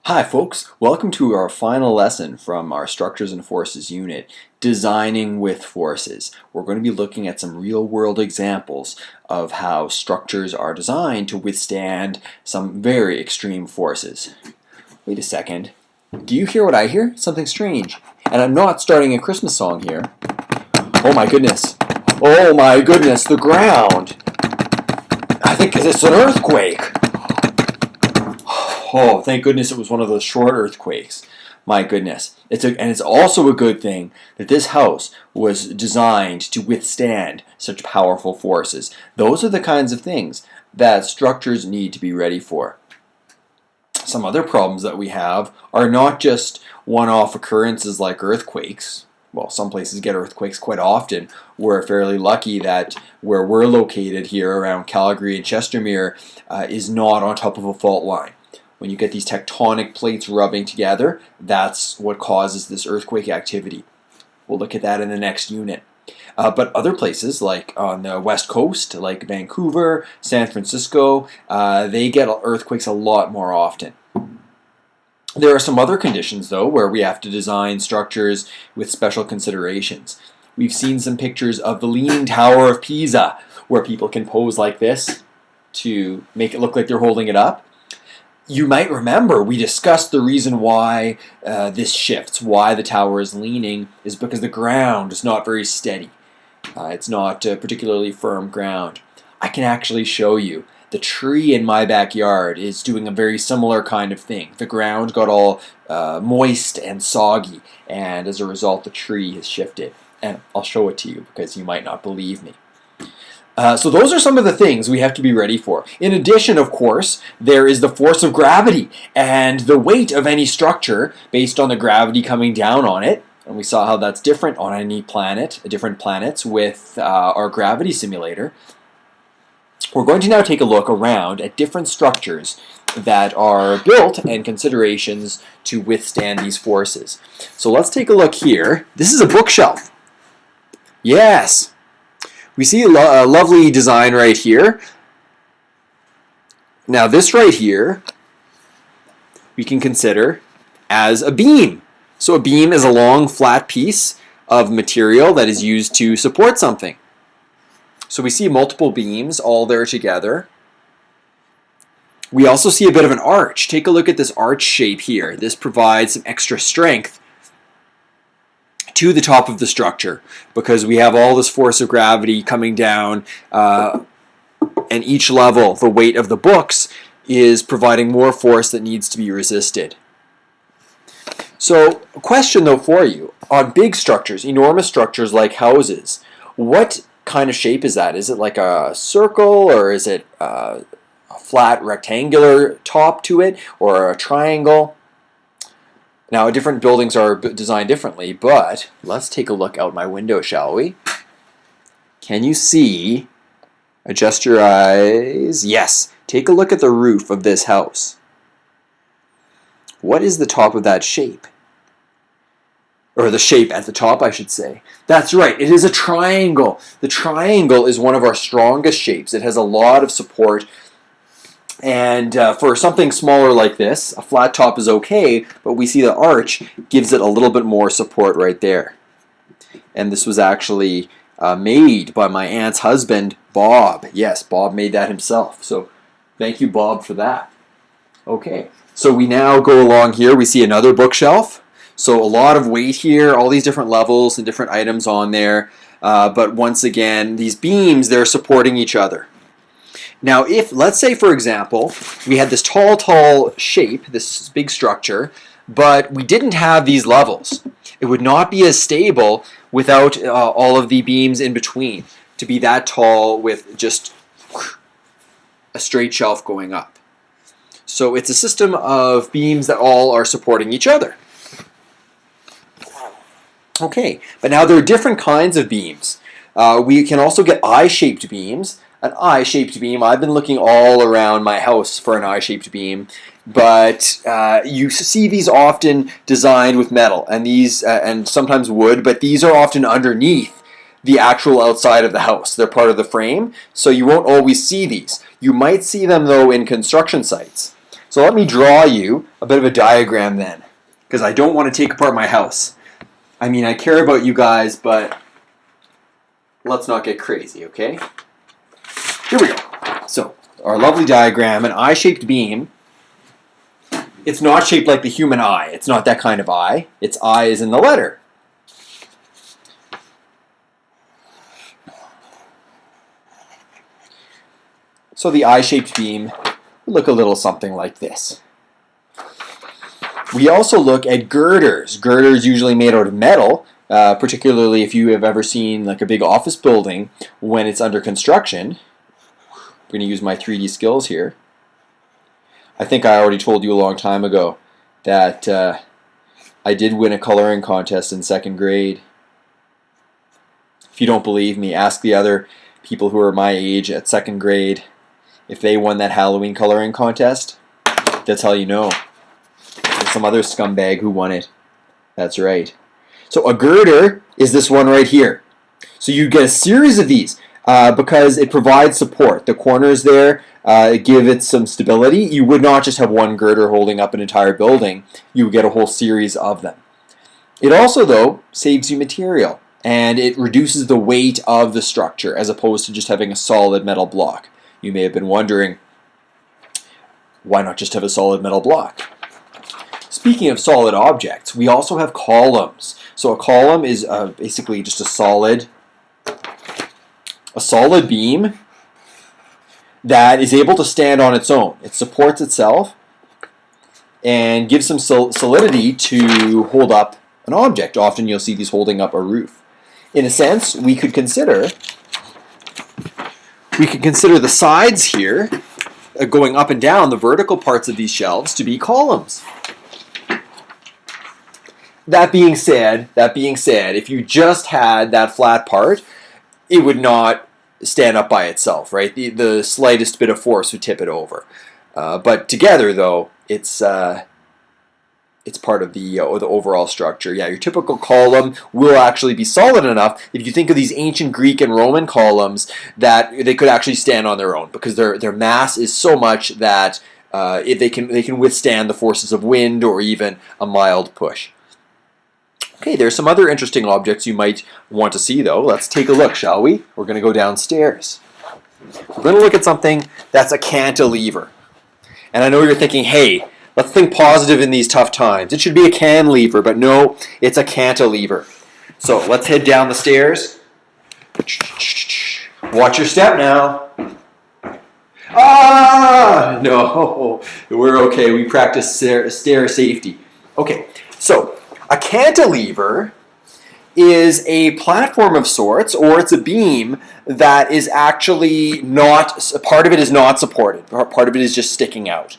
Hi folks, welcome to our final lesson from our Structures and Forces unit, Designing with Forces. We're going to be looking at some real-world examples of how structures are designed to withstand some very extreme forces. Wait a second. Do you hear what I hear? Something strange. And I'm not starting a Christmas song here. Oh my goodness. Oh my goodness, the ground. I think it's an earthquake. Oh, thank goodness it was one of those short earthquakes. My goodness. And it's also a good thing that this house was designed to withstand such powerful forces. Those are the kinds of things that structures need to be ready for. Some other problems that we have are not just one-off occurrences like earthquakes. Well, some places get earthquakes quite often. We're fairly lucky that where we're located here around Calgary and Chestermere is not on top of a fault line. When you get these tectonic plates rubbing together, that's what causes this earthquake activity. We'll look at that in the next unit. But other places, like on the west coast, like Vancouver, San Francisco, they get earthquakes a lot more often. There are some other conditions, though, where we have to design structures with special considerations. We've seen some pictures of the Leaning Tower of Pisa, where people can pose like this to make it look like they're holding it up. You might remember we discussed the reason why this shifts, why the tower is leaning, is because the ground is not very steady. It's not particularly firm ground. I can actually show you. The tree in my backyard is doing a very similar kind of thing. The ground got all moist and soggy, and as a result the tree has shifted. And I'll show it to you because you might not believe me. So those are some of the things we have to be ready for. In addition, of course, there is the force of gravity and the weight of any structure based on the gravity coming down on it. And we saw how that's different on any planet, different planets with our gravity simulator. We're going to now take a look around at different structures that are built and considerations to withstand these forces. So let's take a look here. This is a bookshelf. Yes. We see a lovely design right here. Now this right here we can consider as a beam. So a beam is a long flat piece of material that is used to support something. So we see multiple beams all there together. We also see a bit of an arch. Take a look at this arch shape here. This provides some extra strength to the top of the structure because we have all this force of gravity coming down and each level, the weight of the books, is providing more force that needs to be resisted. So a question though for you, on big structures, enormous structures like houses, what kind of shape is that? Is it like a circle, or is it a flat rectangular top to it, or a triangle? Now, different buildings are designed differently, but let's take a look out my window, shall we? Can you see? Adjust your eyes. Yes. Take a look at the roof of this house. What is the top of that shape? Or the shape at the top, I should say. That's right. It is a triangle. The triangle is one of our strongest shapes. It has a lot of support. And for something smaller like this, a flat top is okay, but we see the arch gives it a little bit more support right there. And this was actually made by my aunt's husband, Bob. Yes, Bob made that himself. So thank you, Bob, for that. Okay, so we now go along here. We see another bookshelf. So a lot of weight here, all these different levels and different items on there. But once again, these beams, they're supporting each other. Now, if, let's say, for example, we had this tall shape, this big structure, but we didn't have these levels. It would not be as stable without all of the beams in between to be that tall with just a straight shelf going up. So it's a system of beams that all are supporting each other. Okay, but now there are different kinds of beams. We can also get eye-shaped beams. An eye-shaped beam, I've been looking all around my house for an eye-shaped beam, but you see these often designed with metal, and these and sometimes wood, but these are often underneath the actual outside of the house. They're part of the frame, so you won't always see these. You might see them, though, in construction sites. So let me draw you a bit of a diagram then, because I don't want to take apart my house. I mean, I care about you guys, but let's not get crazy, okay? Here we go. So, our lovely diagram, an eye-shaped beam. It's not shaped like the human eye. It's not that kind of eye. Its eye is in the letter. So the eye-shaped beam would look a little something like this. We also look at girders. Girders usually made out of metal, particularly if you have ever seen like a big office building when it's under construction. I'm going to use my 3D skills here. I think I already told you a long time ago that I did win a coloring contest in 2nd grade. If you don't believe me, ask the other people who are my age at 2nd grade if they won that Halloween coloring contest. They'll tell you no. There's some other scumbag who won it. That's right. So a girder is this one right here. So you get a series of these because it provides support. The corners there give it some stability. You would not just have one girder holding up an entire building. You would get a whole series of them. It also, though, saves you material, and it reduces the weight of the structure as opposed to just having a solid metal block. You may have been wondering, why not just have a solid metal block? Speaking of solid objects, we also have columns. So a column is basically just a solid beam that is able to stand on its own. It supports itself and gives some solidity to hold up an object. Often you'll see these holding up a roof. In a sense, we could consider the sides here, going up and down, the vertical parts of these shelves, to be columns. That being said, if you just had that flat part, it would not stand up by itself, right? The slightest bit of force would tip it over. But together, though, it's part of the overall structure. Yeah, your typical column will actually be solid enough if you think of these ancient Greek and Roman columns that they could actually stand on their own because their mass is so much that they can withstand the forces of wind or even a mild push. Okay, there's some other interesting objects you might want to see, though. Let's take a look, shall we? We're going to go downstairs. We're going to look at something that's a cantilever. And I know you're thinking, hey, let's think positive in these tough times. It should be a cantilever, but no, it's a cantilever. So let's head down the stairs. Watch your step now. Ah! No, we're okay. We practice stair safety. Okay, so a cantilever is a platform of sorts, or it's a beam that is actually not, part of it is not supported. Part of it is just sticking out.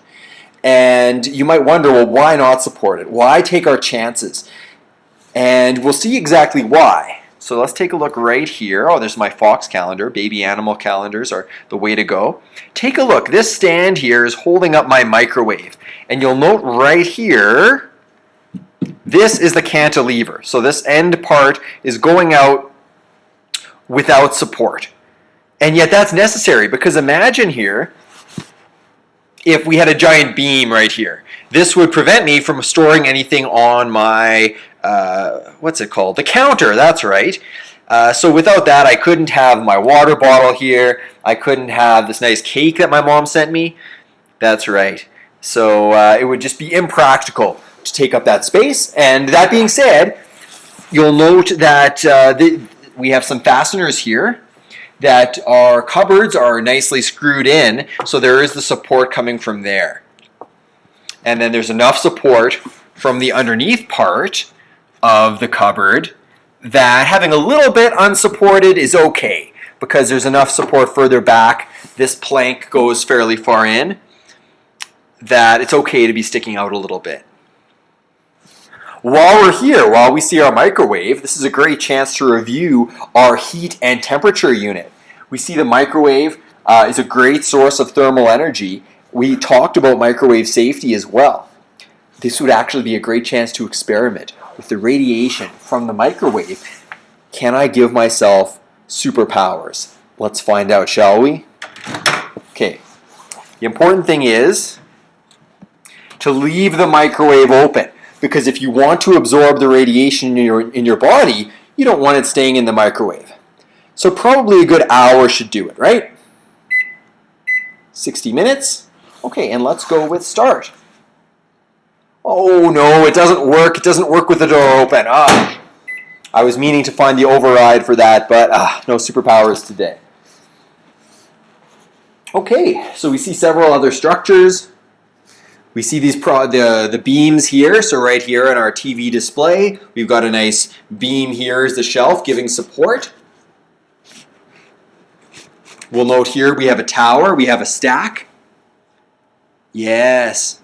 And you might wonder, well, why not support it? Why take our chances? And we'll see exactly why. So let's take a look right here. Oh, there's my fox calendar. Baby animal calendars are the way to go. Take a look. This stand here is holding up my microwave. And you'll note right here, this is the cantilever. So this end part is going out without support. And yet that's necessary because imagine here, if we had a giant beam right here, this would prevent me from storing anything on my, what's it called? The counter, that's right. So without that, I couldn't have my water bottle here. I couldn't have this nice cake that my mom sent me. That's right. So it would just be impractical to take up that space. And that being said, you'll note that we have some fasteners here, that our cupboards are nicely screwed in, so there is the support coming from there. And then there's enough support from the underneath part of the cupboard that having a little bit unsupported is okay, because there's enough support further back, this plank goes fairly far in, that it's okay to be sticking out a little bit. While we're here, while we see our microwave, this is a great chance to review our heat and temperature unit. We see the microwave is a great source of thermal energy. We talked about microwave safety as well. This would actually be a great chance to experiment with the radiation from the microwave. Can I give myself superpowers? Let's find out, shall we? Okay. The important thing is to leave the microwave open, because if you want to absorb the radiation in your body, you don't want it staying in the microwave. So probably a good hour should do it, right? 60 minutes. Okay, and let's go with start. Oh no, it doesn't work. It doesn't work with the door open. I was meaning to find the override for that, but no superpowers today. Okay, so we see several other structures. We see these the beams here. So right here on our TV display, we've got a nice beam here as the shelf giving support. We'll note here we have a tower, we have a stack. Yes.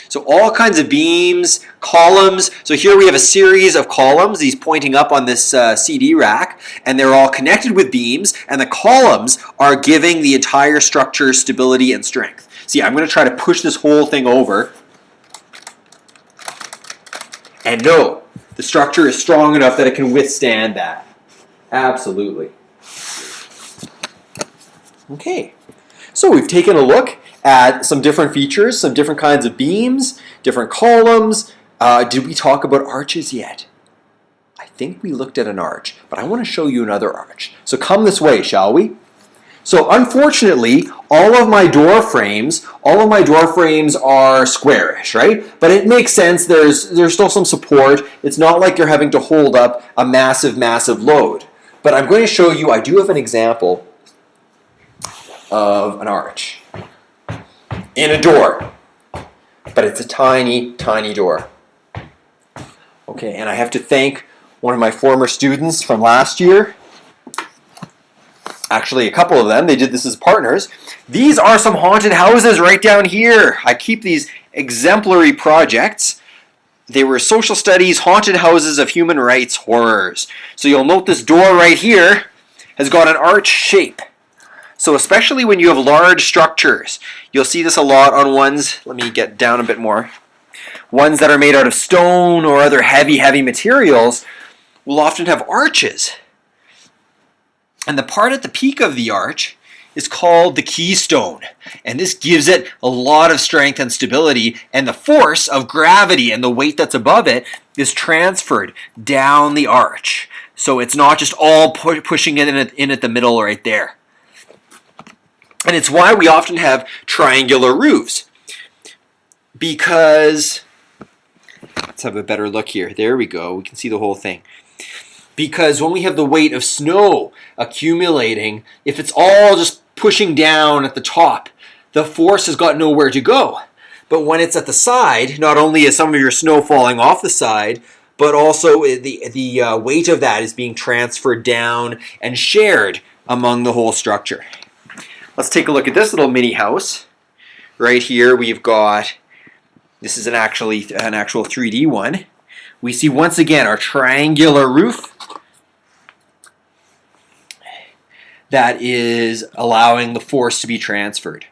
So all kinds of beams, columns. So here we have a series of columns, these pointing up on this CD rack, and they're all connected with beams, and the columns are giving the entire structure stability and strength. See, I'm going to try to push this whole thing over. And no, the structure is strong enough that it can withstand that. Absolutely. Okay, so we've taken a look at some different features, some different kinds of beams, different columns. Did we talk about arches yet? I think we looked at an arch, but I want to show you another arch. So come this way, shall we? So unfortunately, all of my door frames are squarish, right? But it makes sense. There's still some support. It's not like you're having to hold up a massive, massive load. But I'm going to show you, I do have an example of an arch in a door, but it's a tiny, tiny door. Okay, and I have to thank one of my former students from last year. Actually, a couple of them. They did this as partners. These are some haunted houses right down here. I keep these exemplary projects. They were social studies, haunted houses of human rights horrors. So you'll note this door right here has got an arch shape. So especially when you have large structures, you'll see this a lot on ones, let me get down a bit more, ones that are made out of stone or other heavy, heavy materials will often have arches. And the part at the peak of the arch is called the keystone. And this gives it a lot of strength and stability, and the force of gravity and the weight that's above it is transferred down the arch. So it's not just all pushing it in at the middle right there. And it's why we often have triangular roofs. Because, let's have a better look here. There we go. We can see the whole thing. Because when we have the weight of snow accumulating, if it's all just pushing down at the top, the force has got nowhere to go. But when it's at the side, not only is some of your snow falling off the side, but also the weight of that is being transferred down and shared among the whole structure. Let's take a look at this little mini house. Right here we've got, this is an actual 3D one. We see once again our triangular roof that is allowing the force to be transferred.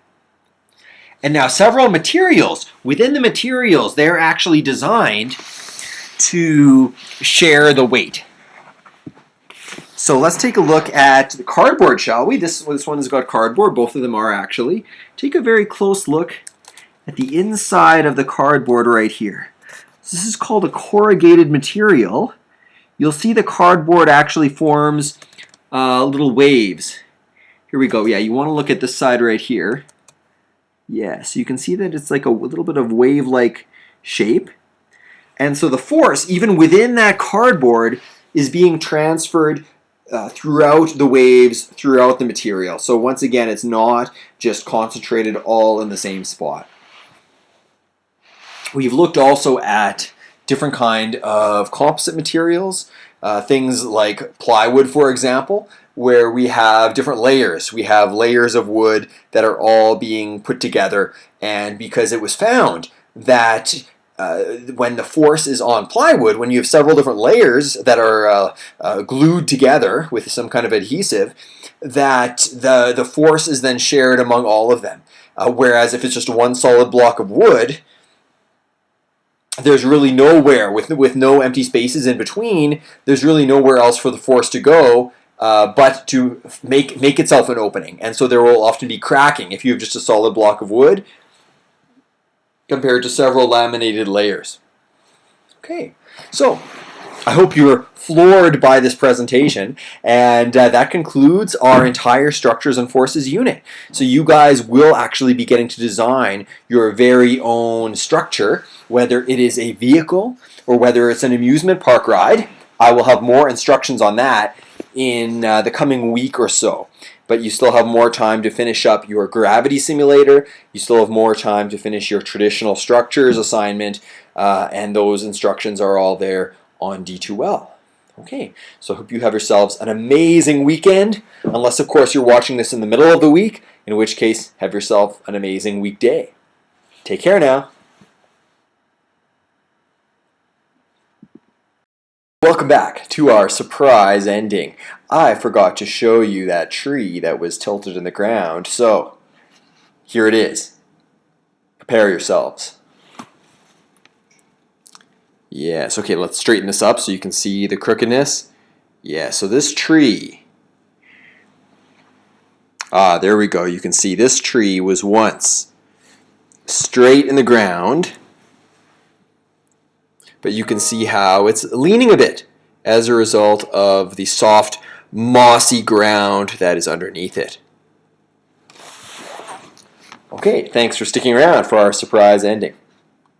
And now several materials. Within the materials, they're actually designed to share the weight. So let's take a look at the cardboard, shall we? This one has got cardboard. Both of them are actually. Take a very close look at the inside of the cardboard right here. So this is called a corrugated material. You'll see the cardboard actually forms little waves. Here we go. Yeah, you want to look at this side right here. Yeah, so you can see that it's like a little bit of wave-like shape. And so the force, even within that cardboard, is being transferred throughout the waves, throughout the material. So once again, it's not just concentrated all in the same spot. We've looked also at different kind of composite materials, things like plywood, for example, where we have different layers. We have layers of wood that are all being put together, and because it was found that when the force is on plywood, when you have several different layers that are glued together with some kind of adhesive, that the force is then shared among all of them. Whereas if it's just one solid block of wood, there's really nowhere, with no empty spaces in between, there's really nowhere else for the force to go but to make itself an opening. And so there will often be cracking. If you have just a solid block of wood, compared to several laminated layers. Okay, so I hope you're floored by this presentation, and that concludes our entire Structures and Forces unit. So you guys will actually be getting to design your very own structure, whether it is a vehicle or whether it's an amusement park ride. I will have more instructions on that in the coming week or so. But you still have more time to finish up your gravity simulator. You still have more time to finish your traditional structures assignment, and those instructions are all there on D2L. Okay, so I hope you have yourselves an amazing weekend, unless of course you're watching this in the middle of the week, in which case have yourself an amazing weekday. Take care now. Welcome back to our surprise ending. I forgot to show you that tree that was tilted in the ground, so here it is. Prepare yourselves. Yes, okay, let's straighten this up so you can see the crookedness. Yeah, so this tree, there we go. You can see this tree was once straight in the ground, but you can see how it's leaning a bit as a result of the soft, mossy ground that is underneath it. Okay, thanks for sticking around for our surprise ending.